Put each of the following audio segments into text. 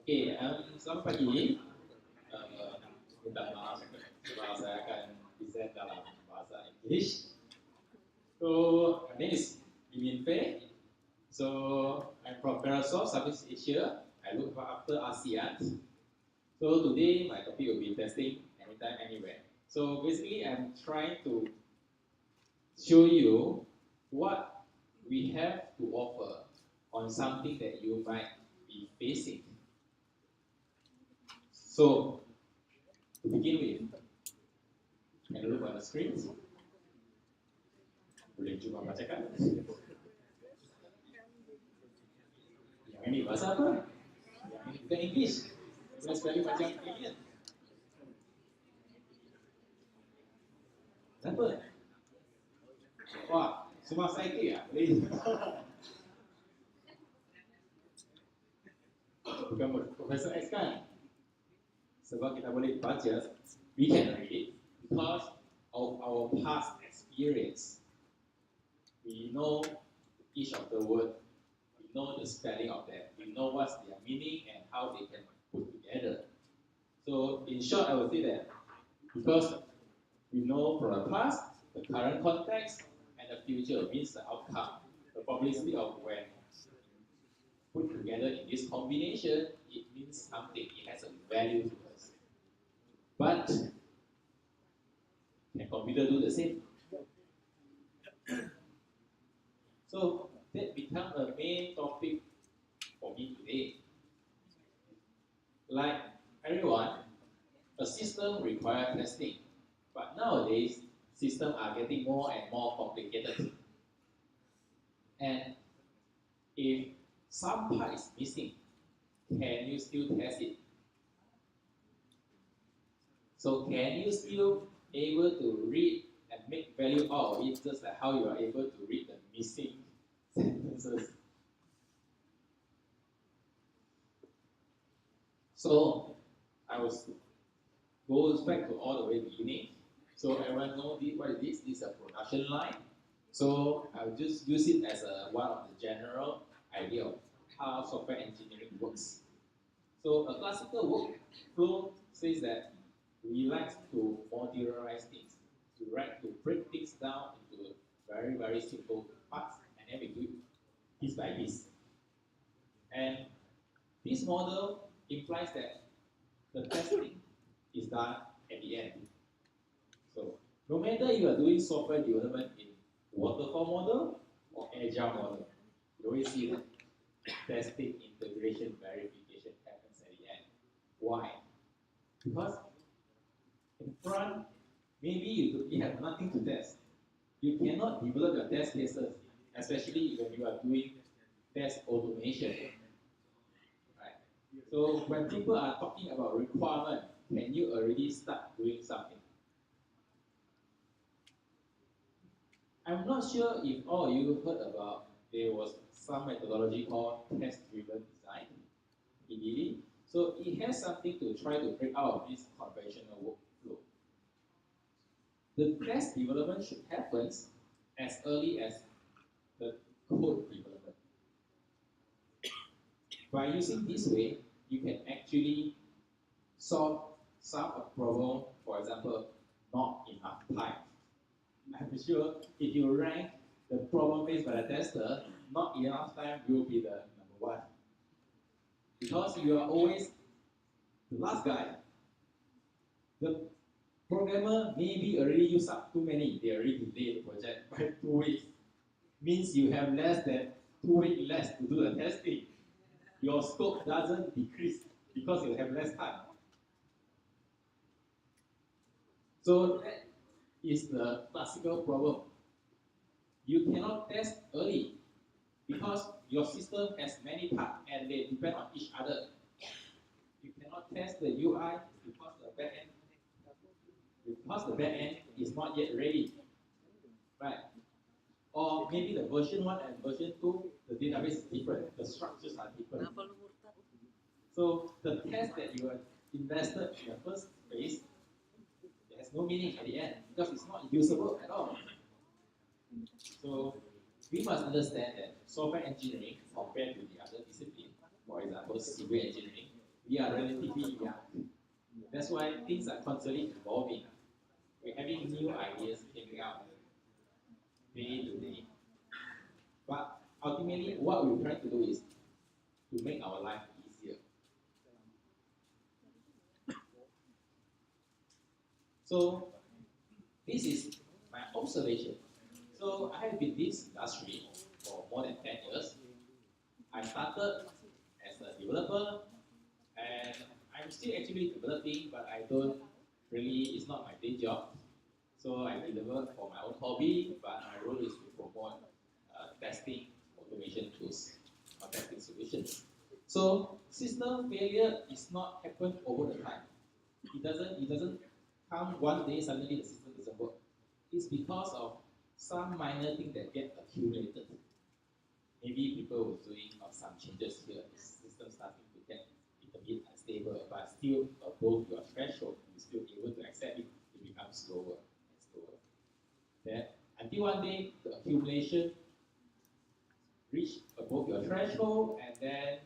Oke, selamat pagi. Minta maaf kalau saya akan present dalam bahasa English. So, my name is Yeen. So, I'm from Parasoft, Southeast Asia. I look after ASEAN. So, today my topic will be testing anytime, anywhere. So, basically, I'm trying to show you what we have to offer on something that you might be facing. So, to begin with, can you look on the screen? Boleh coba bacakan? Yang ini bahasa apa? Yang ini bukan English. Jelas sekali macam alien. Kenapa? Wah, semua saya ya? Bukan Profesor X kan? Sebab kita boleh baca, we can read it because of our past experience. We know each of the word, we know the spelling of them, we know what's their meaning and how they can put together. So in short, I would say that because we know from the past, the current context, and the future means the outcome, the probability of when put together in this combination, it means something, it has a value to us. But can computer do the same? So that becomes a main topic for me today. Like everyone, a system requires testing, but nowadays systems are getting more and more complicated. And if some part is missing, can you still test it? So can you still able to read and make value out of it just like how you are able to read the missing sentences? So I was goes back to all the way beginning. So everyone know what is this? This is a production line. So I'll just use it as one of the general idea of how software engineering works. So a classical workflow says that we like to modularize things. We like to break things down into very, very simple parts, and then we do it piece by piece. And this model implies that the testing is done at the end. So no matter you are doing software development in waterfall model or agile model, you always see that testing, integration, verification happens at the end. Why? Because in front, maybe you have nothing to test. You cannot develop your test cases, especially when you are doing test automation. Right? So when people are talking about requirement, can you already start doing something? I'm not sure if all you heard about there was some methodology called test-driven design, TDD. So it has something to try to break out of this conventional workflow. The test development should happen as early as the code development. By using this way, you can actually solve some problem, for example, not enough time. I'm sure if you rank the problem faced by the tester, not enough time will be the number one. Because you are always the last guy. The programmer maybe already used up too many. They already delayed the project by 2 weeks. Means you have less than 2 weeks less to do the testing. Your scope doesn't decrease because you have less time. So that is the classical problem. You cannot test early because your system has many parts and they depend on each other. You cannot test the UI because the back end is not yet ready, right? Or maybe the version 1 and version 2, the database is different, the structures are different. So the test that you have invested in the first phase has no meaning at the end because it's not usable at all. So we must understand that software engineering compared to the other discipline, for example, civil engineering, we are relatively young. That's why things are constantly evolving. We're having new ideas coming out day to day. But ultimately, what we're trying to do is to make our life easier. So this is my observation. So I have been in this industry for more than 10 years. I started as a developer, and I'm still actually developing, but I don't really, it's not my day job. So I deliver for my own hobby, but my role is to promote testing automation tools or testing solutions. So system failure is not happen over the time. It doesn't come one day suddenly the system doesn't work. It's because of some minor thing that get accumulated. Maybe people were doing some changes here, the system starting to get a bit unstable, but still above your threshold, you're still able to accept it, it becomes slower and slower. Then until one day the accumulation reach above your threshold, and then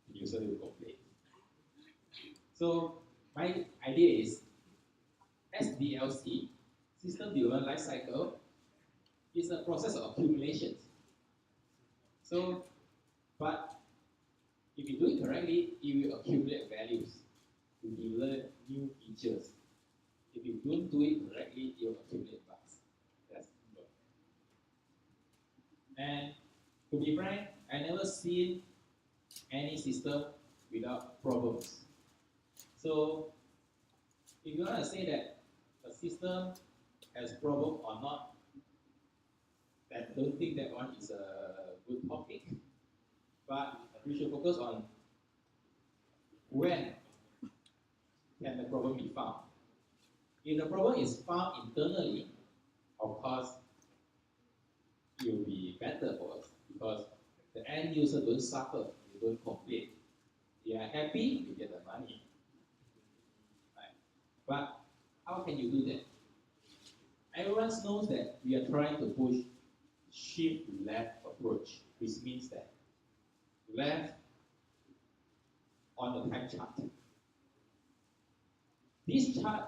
the user will complain. So my idea is SDLC, System Development Life Cycle, is a process of accumulation. So, but if you do it correctly, it will accumulate values to develop new features. If you don't do it correctly, it will accumulate bugs. That's simple. And to be frank, I never seen any system without problems. So if you want to say that a system has problem or not, I don't think that one is a good topic. But we should focus on when can the problem be found. If the problem is found internally, of course, it will be better for us because the end user don't suffer, they don't complain. They are happy, you get the money. Right? But how can you do that? Everyone knows that we are trying to push shift left approach, which means that left on the time chart. This chart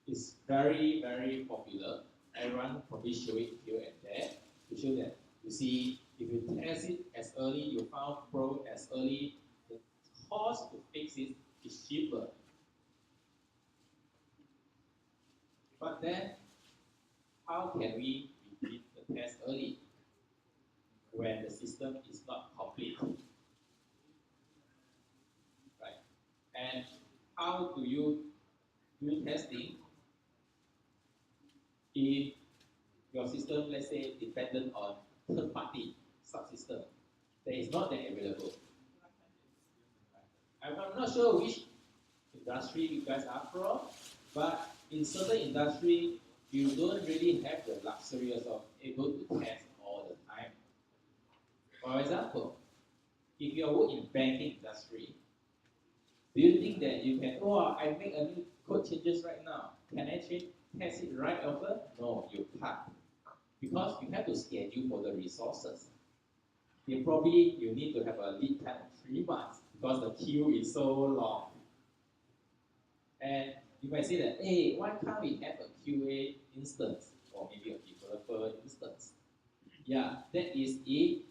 is very, very popular. Everyone probably show it here and there to show that you see if you test it as early, you found problem as early, the cost to fix it is cheaper. But then, how can we repeat the test early when the system is not complete? Right? And how do you do testing if your system, let's say, dependent on third-party subsystem that is not that available? I'm not sure which industry you guys are from, but in certain industry, you don't really have the luxury of able to test all the time. For example, if you work in banking industry, do you think that you can, oh, I make a new code changes right now. Can I test it right over? No, you can't. Because you have to schedule for the resources. You need to have a lead time of 3 months because the queue is so long. And you might say that, hey, why can't we have a QA instance or maybe a developer instance? Yeah, that is if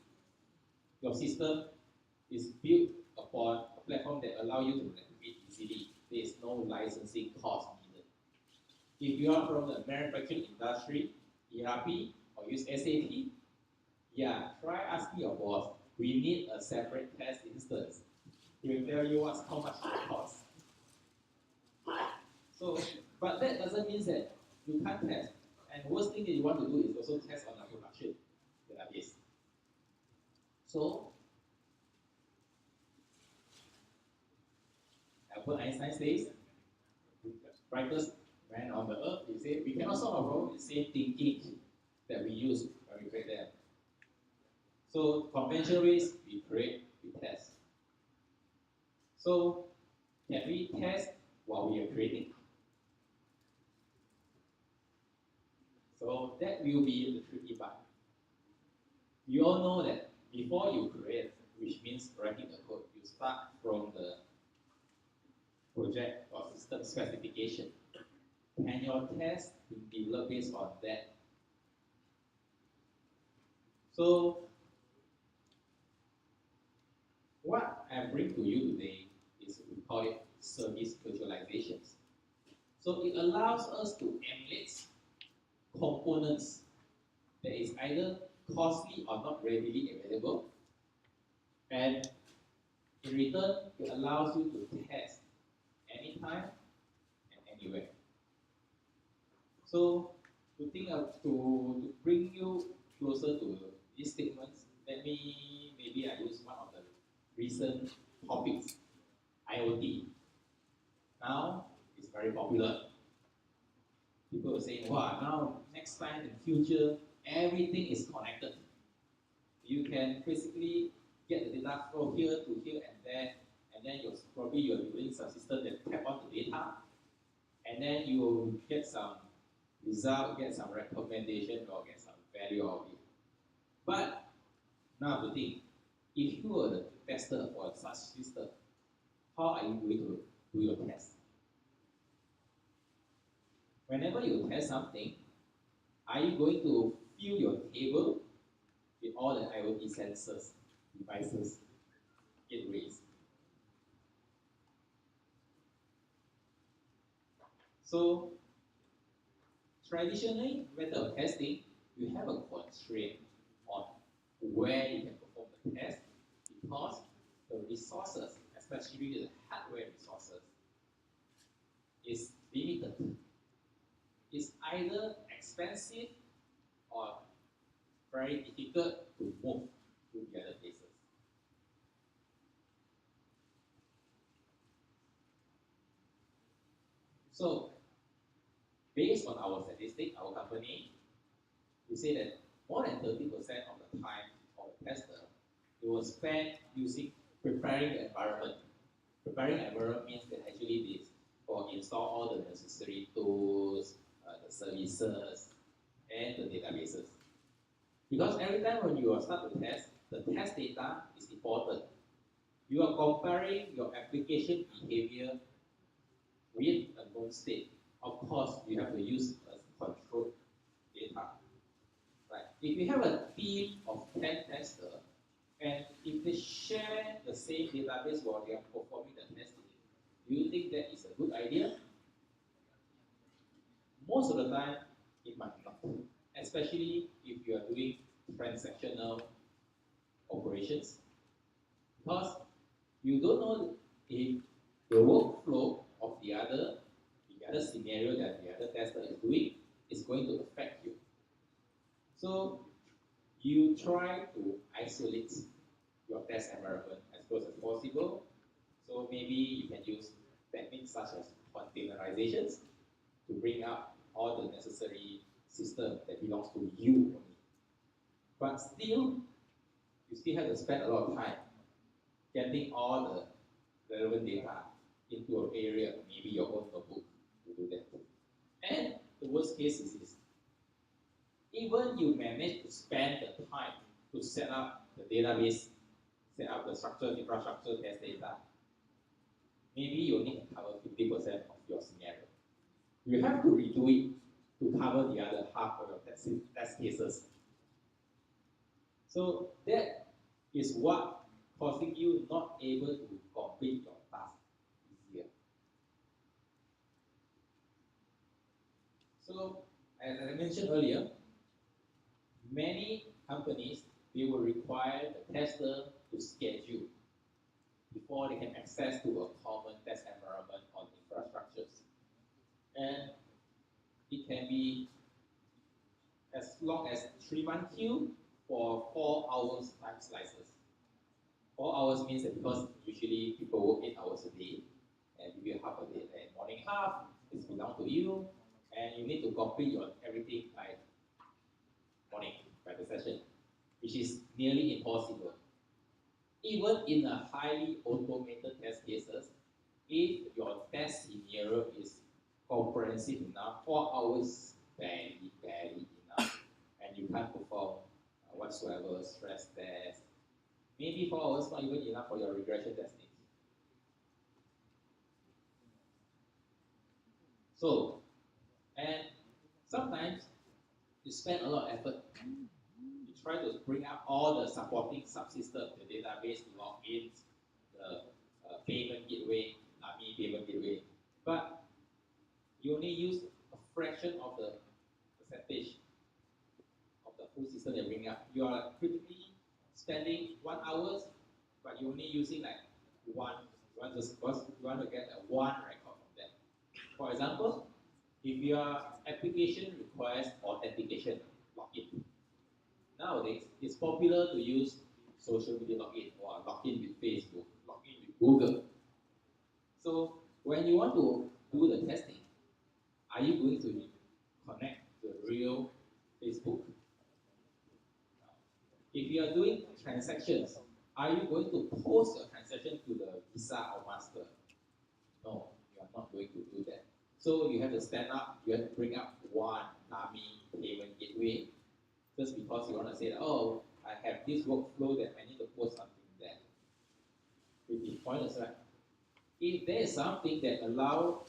your system is built upon a platform that allows you to replicate easily. There is no licensing cost needed. If you are from the manufacturing industry, ERP, or use SAP, yeah, try asking your boss. We need a separate test instance. He will tell you how much it costs. So, but that doesn't mean that you can't test. And worst thing that you want to do is also test on a production database. So, Albert Einstein says, the brightest man on the earth, he said, we cannot solve a problem with the same thinking that we use when we create them. So, conventional ways, we create, we test. So, can we test while we are creating? So, that will be the tricky part. You all know that before you create, which means writing the code, you start from the project or system specification. And your test will be developed based on that. So what I bring to you today is we call it service virtualizations. So it allows us to emulate components that is either costly or not readily available, and in return, it allows you to test anytime and anywhere. So to bring you closer to these statements, maybe I use one of the recent topics, IoT. Now it's very popular. People are saying, wow, now next time in future, everything is connected. You can basically get the data flow here to here and then you're doing some system that tap on the data, and then you will get some result, get some recommendation, or get some value of it. But now the thing, if you are the tester for such system, how are you going to do your test? Whenever you test something, are you going to fill your table with all the IoT sensors, devices, gateways? So, traditionally, method of testing, you have a constraint on where you can perform the test because the resources, especially the hardware resources, is limited. It's either expensive or very difficult to move to the other places. So, based on our statistic, our company, we say that more than 30% of the time of the tester, it was spent using preparing the environment. Preparing the environment means that actually this or install all the necessary tools, the services, and the databases. Because every time when you start to test, the test data is important. You are comparing your application behavior with a known state. Of course, you have to use a controlled data. Right? If you have a team of 10 testers, and if they share the same database while they are performing the testing, do you think that is a good idea? Most of the time, it might not. Especially if you are doing transactional operations. Because you don't know if the workflow of the other scenario that the other tester is doing is going to affect you. So you try to isolate your test environment as close as possible. So maybe you can use techniques such as containerizations to bring up all the necessary system that belongs to you only. But still, you still have to spend a lot of time getting all the relevant data into an area, maybe your own notebook to do that. And the worst case is this. Even you manage to spend the time to set up the database, set up the structure, infrastructure, test data, maybe you only can cover 50% of your scenario. You have to redo it to cover the other half of your test cases. So that is what causing you not able to complete your task easier. So as I mentioned earlier, many companies, they will require the tester to schedule before they can access to a common test environment on infrastructures. And it can be as long as 3-month queue for 4 hours time slices. 4 hours means that because usually people work 8 hours a day, and give you half a day, and morning half is belong to you, and you need to complete your everything by morning, by the session, which is nearly impossible. Even in a highly automated test cases, if your test scenario is comprehensive enough, 4 hours barely enough, and you can't perform whatsoever stress test. Maybe 4 hours not even enough for your regression testing. So, and sometimes you spend a lot of effort. You try to bring up all the supporting subsystems, the database, logins, the payment gateway, AMI payment gateway, but you only use a fraction of the percentage of the full system they bring up. You are critically spending 1 hour, but you're only using like one. You want to get a one record from that. For example, if your application requires authentication login, nowadays it's popular to use social media login or login with Facebook, login with Google. So when you want to do the testing, are you going to connect to the real Facebook? If you are doing transactions, are you going to post your transaction to the Visa or Master? No, you are not going to do that. So you have to stand up, you have to bring up one dummy payment gateway just because you want to say, oh, I have this workflow that I need to post something there. Pretty pointless, right? If there is something that allows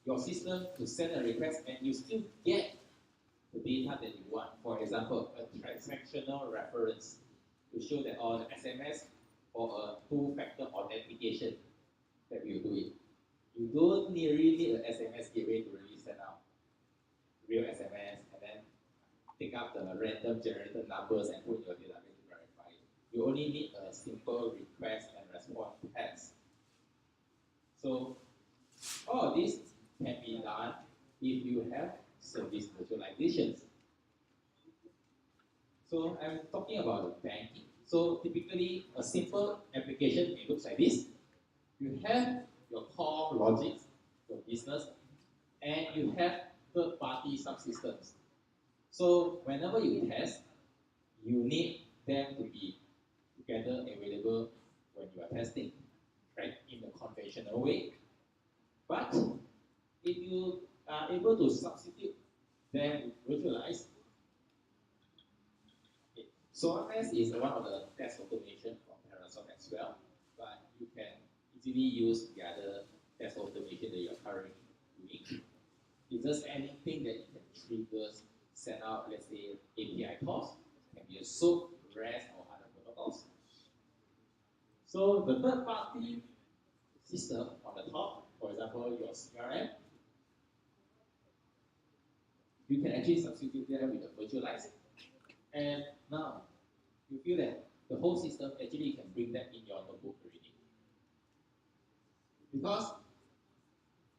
your system to send a request and you still get the data that you want, for example, a transactional reference to show that all the SMS or a two-factor authentication that we will do it. You don't really need an SMS gateway to really send out real SMS and then pick up the random generated numbers and put in your database to verify it. You only need a simple request and response test. So all this can be done if you have service virtualizations. So I'm talking about the banking. So typically a simple application, it looks like this. You have your core logic, your business, and you have third-party subsystems. So whenever you test, you need them to be together available when you are testing, right? In the conventional way. But if you are able to substitute them with virtualize, okay. So MS is one of the test automation from Parasoft as well, but you can easily use the other test automation that you're currently doing. It's just anything that you can trigger, send out, let's say, API calls, can be a SOAP, REST, or other protocols. So the third-party system on the top, for example, your CRM, you can actually substitute that with a virtualized. And now you feel that the whole system actually you can bring that in your notebook already. Because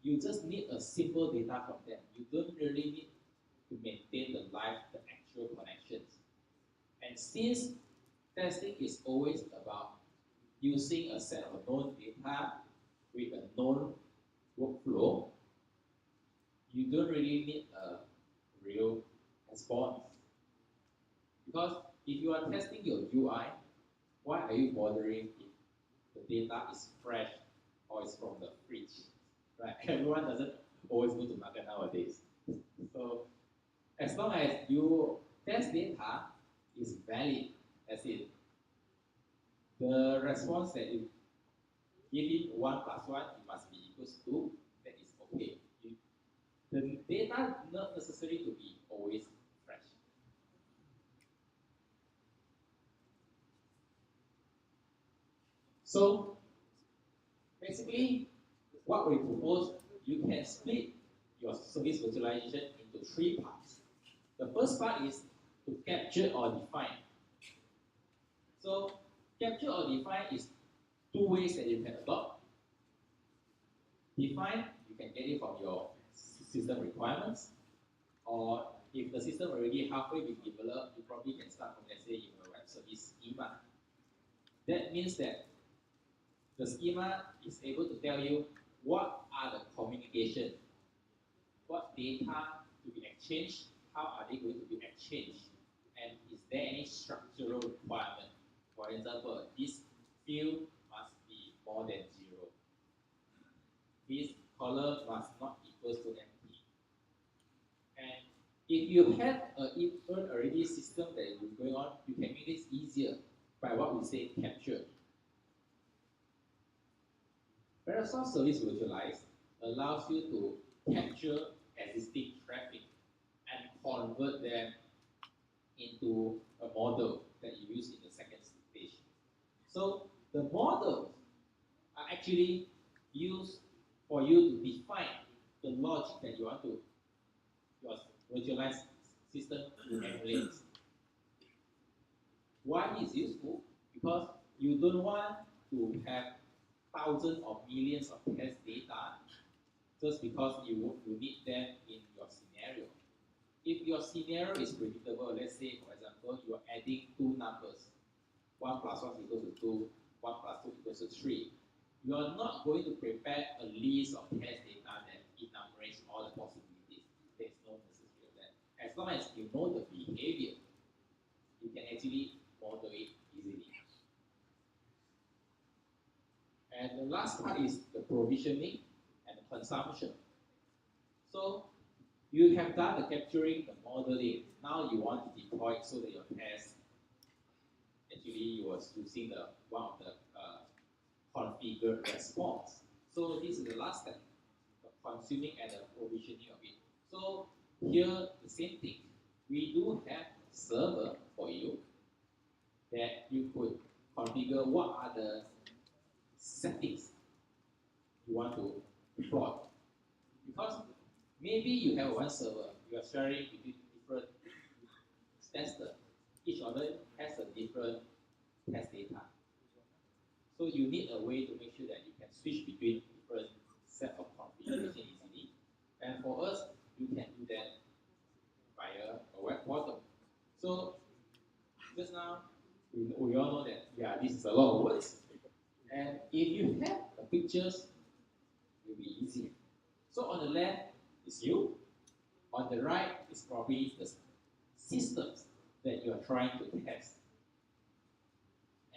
you just need a simple data from them. You don't really need to maintain the actual connections. And since testing is always about using a set of known data with a known workflow, you don't really need a real response. Because if you are testing your UI, why are you bothering if the data is fresh or is from the fridge? Right? Everyone doesn't always go to market nowadays. So as long as your test data is valid, as in the response that you give it 1 + 1, it must be equals to, that is okay. The data not necessary to be always fresh. So basically, what we propose, you can split your service virtualization into 3 parts. The first part is to capture or define. So capture or define is 2 ways that you can adopt. Define, you can get it from your system requirements, or if the system already halfway been developed, you probably can start from, let's say, your web service schema. That means that the schema is able to tell you what are the communication, what data to be exchanged, how are they going to be exchanged, and is there any structural requirement? For example, this field must be more than 0. This column must not equal to empty. And if you have an already system that is going on, you can make this easier by what we say capture. Parasoft Service Virtualize allows you to capture existing traffic and convert them into a model that you use in the second stage. So the models are actually used for you to define the logic that you want to your virtualized system to emulate. Why is useful? Because you don't want to have thousands or millions of test data just because you need them in your scenario. If your scenario is predictable, let's say, for example, you are adding two numbers, 1 plus 1 equals to 2, 1 plus 2 equals to 3. You are not going to prepare a list of test data that enumerates all the possibilities. There's no necessity of that. As long as you know the behavior, you can actually model it easily. And the last part is the provisioning and the consumption. So you have done the capturing, the modeling. Now you want to deploy it so that your test actually you was using the one of the configured response. So this is the last step, the consuming and the provisioning of it. So here the same thing. We do have a server for you that you could configure what are the settings you want to deploy. Because maybe you have one server, you are sharing between different testers. Each of them has a different test data. So you need a way to make sure that you can switch between different set of configuration easily. And for us, you can do that via a web portal. So just now, we all know that, yeah, this is a lot of words. And if you have the pictures, it will be easier. So on the left is you. On the right is probably the systems that you are trying to test.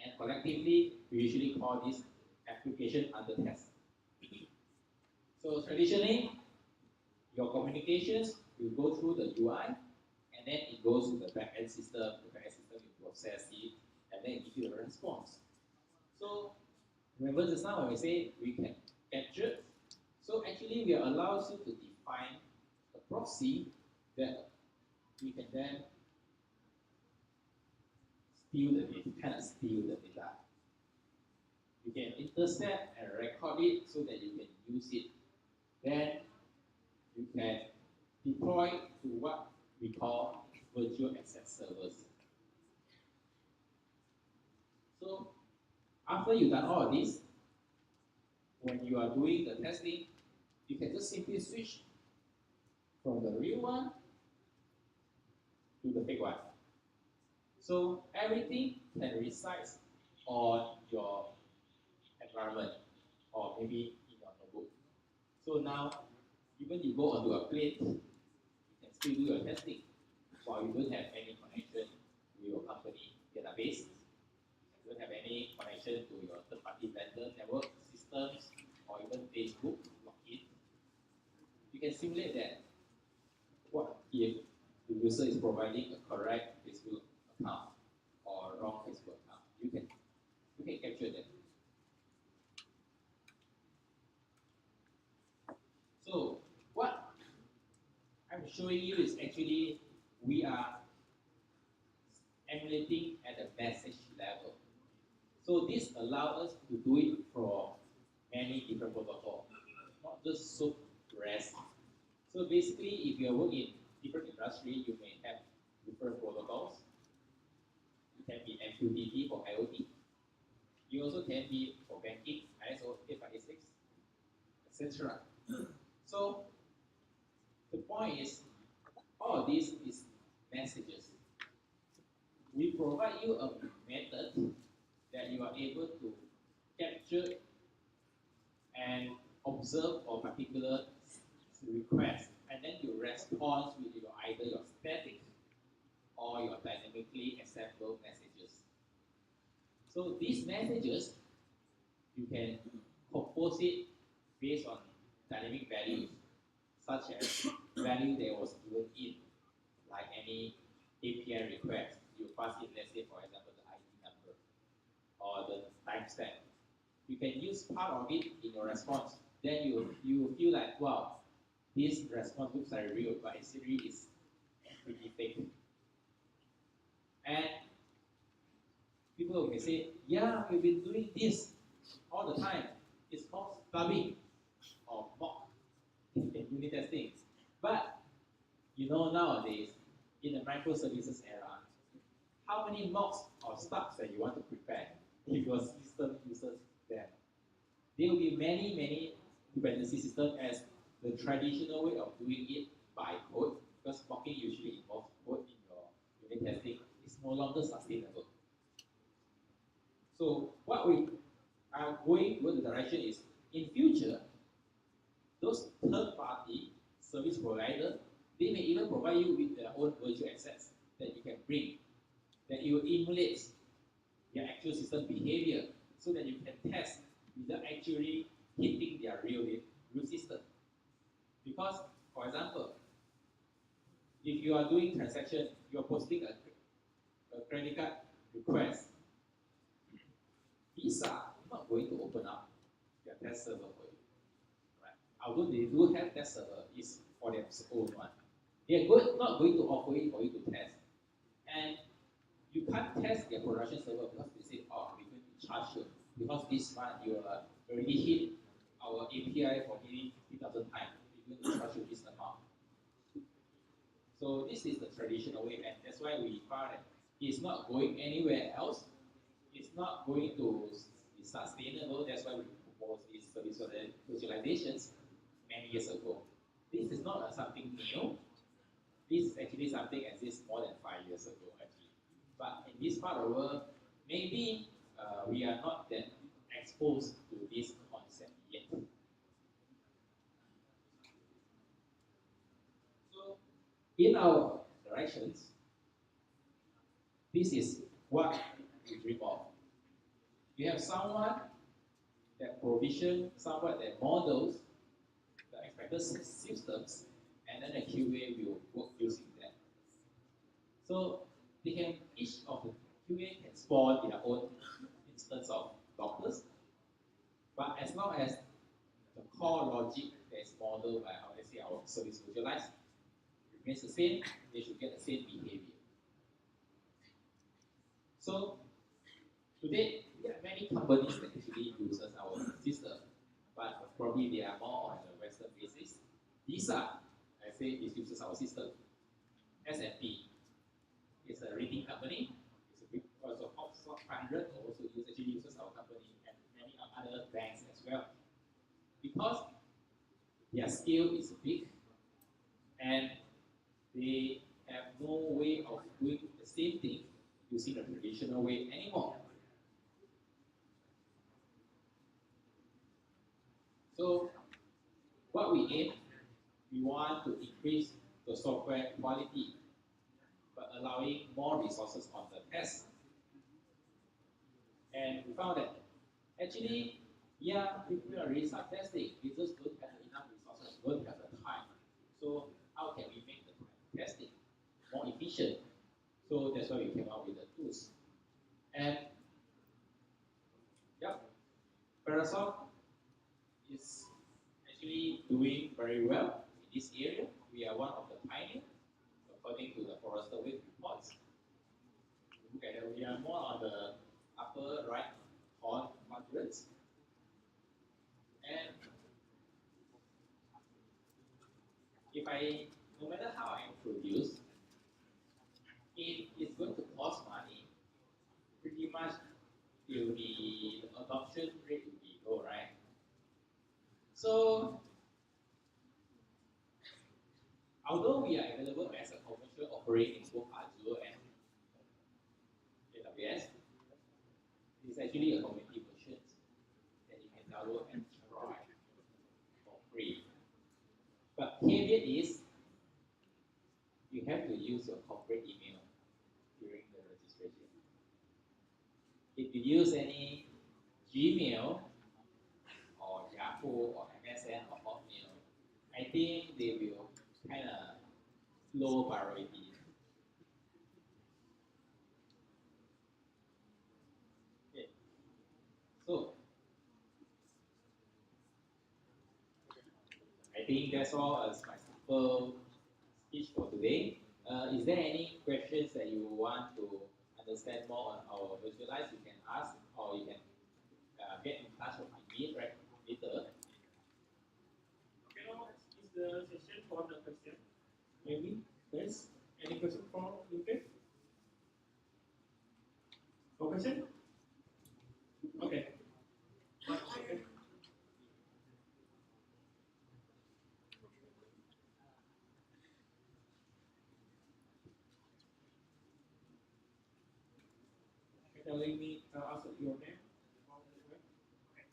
And collectively, we usually call this application under test. So traditionally, your communications will go through the UI, and then it goes to the backend system. The backend system will process it, and then it gives you a response. So remember just now when we say we can capture, so actually we allows you to define a proxy that we can then steal the data, kind of steal the data. You can intercept and record it so that you can use it. Then you can deploy to what we call virtual access servers. So after you've done all of this, when you are doing the testing, you can just simply switch from the real one to the fake one. So everything can reside on your environment or maybe in your notebook. So now, even you go onto a plane, you can still do your testing while you don't have any connection to your company database. You don't have any connection to your third-party vendor network systems or even Facebook login. You can simulate that. What if the user is providing a correct Facebook account or a wrong Facebook account? You can capture that. So what I'm showing you is actually we are emulating at the message level. So this allows us to do it from many different protocols, not just SOAP, REST. So basically, if you are working in different industry, you may have different protocols. It can be MQTT for IoT. You also can be for banking, ISO 8586, etc. So the point is, all of this is messages. We provide you a method that you are able to capture and observe a particular request, and then you respond with either your static or your dynamically assembled messages. So these messages, you can compose it based on dynamic values, such as value that was given in, like any API request. You pass in, let's say, for example, the ID number or the timestamp. You can use part of it in your response. Then you feel like, wow, this response looks like real, but actually is pretty fake. And people may say, yeah, we've been doing this all the time. It's called stubbing or mock in unit testing. But you know nowadays, in the microservices era, how many mocks or stubs that you want to prepare if your system uses them? There will be many dependency systems as the traditional way of doing it by code, because mocking usually involves code in your unit testing, is no longer sustainable. So what we are going toward the direction is, in future, those third-party service providers, they may even provide you with their own virtual assets that you can bring, that it will emulate their actual system behavior so that you can test without actually hitting their real system. Because, for example, if you are doing transaction, you are posting a credit card request, Visa is not going to open up their test server for you. Right? Although they do have test server, it's for their own one. They are not going to offer it for you to test. And you can't test their production server because they say, oh, we're going to charge you. Because this month you already hit our API for nearly 50,000 times. We're going to charge you this amount. So this is the traditional way, and that's why we found that it's not going anywhere else. It's not going to be sustainable. That's why we proposed these service visualizations many years ago. This is not something new. This is actually something that exists more than 5 years ago, actually. But in this part of the world, maybe we are not that exposed to this concept yet. So, in our directions, this is what we dream of. You have someone that provision, someone that models the expected systems, and then the QA will work using that. So they can, each of the QA can spawn their own instance of Dockers, but as long as the core logic that is modeled by our, let's say, our service visualize remains the same, they should get the same behavior. So today, there are many companies that actually uses our system, but probably they are more on a Western basis. Visa, I say, it uses our system. S&P is a rating company. It's a big, also top 500 also actually uses our company, and many other banks as well. Because their scale is big, and they have no way of doing the same thing using the traditional way anymore. So what we aim, we want to increase the software quality, but allowing more resources on the test. And we found that actually, yeah, people are really start testing. We just don't have enough resources, don't have the time. So how can we make the testing more efficient? So that's why we came out with the tools. And yep, Parasoft is actually doing very well in this area. We are one of the pioneers, according to the Forrester Wave reports. Look at it, we are more on the upper right quadrants. And if no matter how I introduce, if it's going to cost money, pretty much the adoption rate will be low, right? So, although we are available as a commercial offering in both Azure and AWS, it's actually a community version that you can download and try for free. But caveat is, you have to use your corporate email during the registration. If you use any Gmail or Yahoo or MSN or Hotmail, I think they will kind of low priority. Okay. So I think think that's all as my simple speech for today. Is there any questions that you want to understand more on our visualize? You can ask, or you can get in touch with me right later. Okay, now is the session for the question. Maybe yes. Any question for UK? No question? Okay. Okay. Telling me ask your name.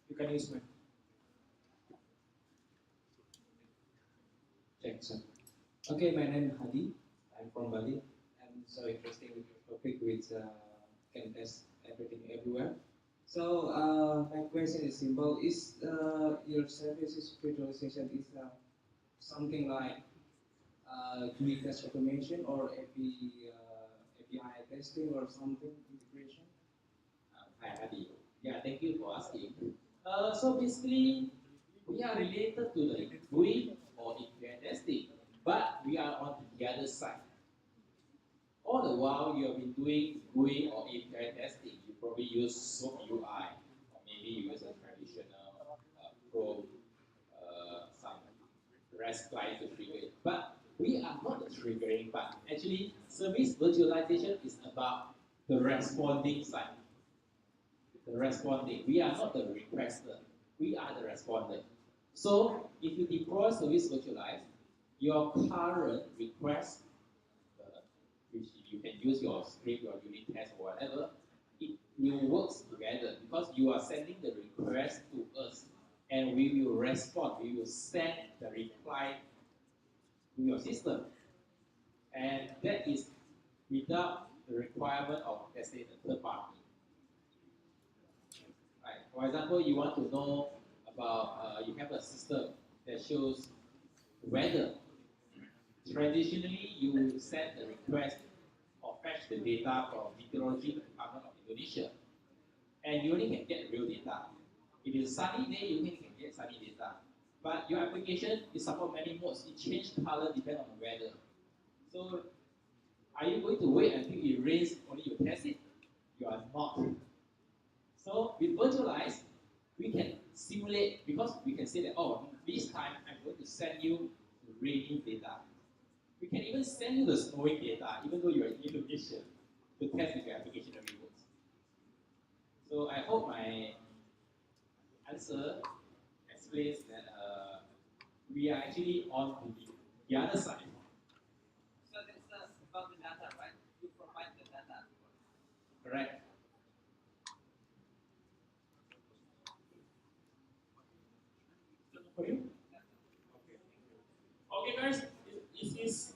You can use my Check, sir. Okay, my name is Hadi. I'm from Bali. I'm so interested with your topic, which can test everything everywhere. So my question is simple: Is your services virtualization is something like unit test automation or API testing or something integration? Hi, Adi. Yeah, thank you for asking. So basically, we are related to the GUI or API testing, but we are on the other side. All the while you have been doing GUI or API testing, you probably use SOAP UI, or maybe you use a traditional Chrome, some REST client to trigger it. But we are not the triggering part. Actually, service virtualization is about the responding side. The responding. We are not the requester. We are the responder. So if you deploy service virtualize, your current request, which you can use your script, your unit test, or whatever, it will work together because you are sending the request to us, and we will respond. We will send the reply to your system, and that is without the requirement of, let's say, the third party. Right. For example, you want to know about, you have a system that shows weather. Traditionally, you will send the request or fetch the data from Meteorology Department of Indonesia, and you only can get real data. If it's sunny day, you only can get sunny data. But your application is support many modes. It changes color depending on the weather. So, are you going to wait until it rains only you test it? You are not. So with virtualize, we can simulate because we can say that, oh, this time I'm going to send you the raining data. We can even send you the snowing data, even though you're in Indonesia, to test if your application really works. So I hope my answer explains that we are actually on the other side. So that's about the data, right? You provide the data. Correct. for you. Okay. Okay, guys. This is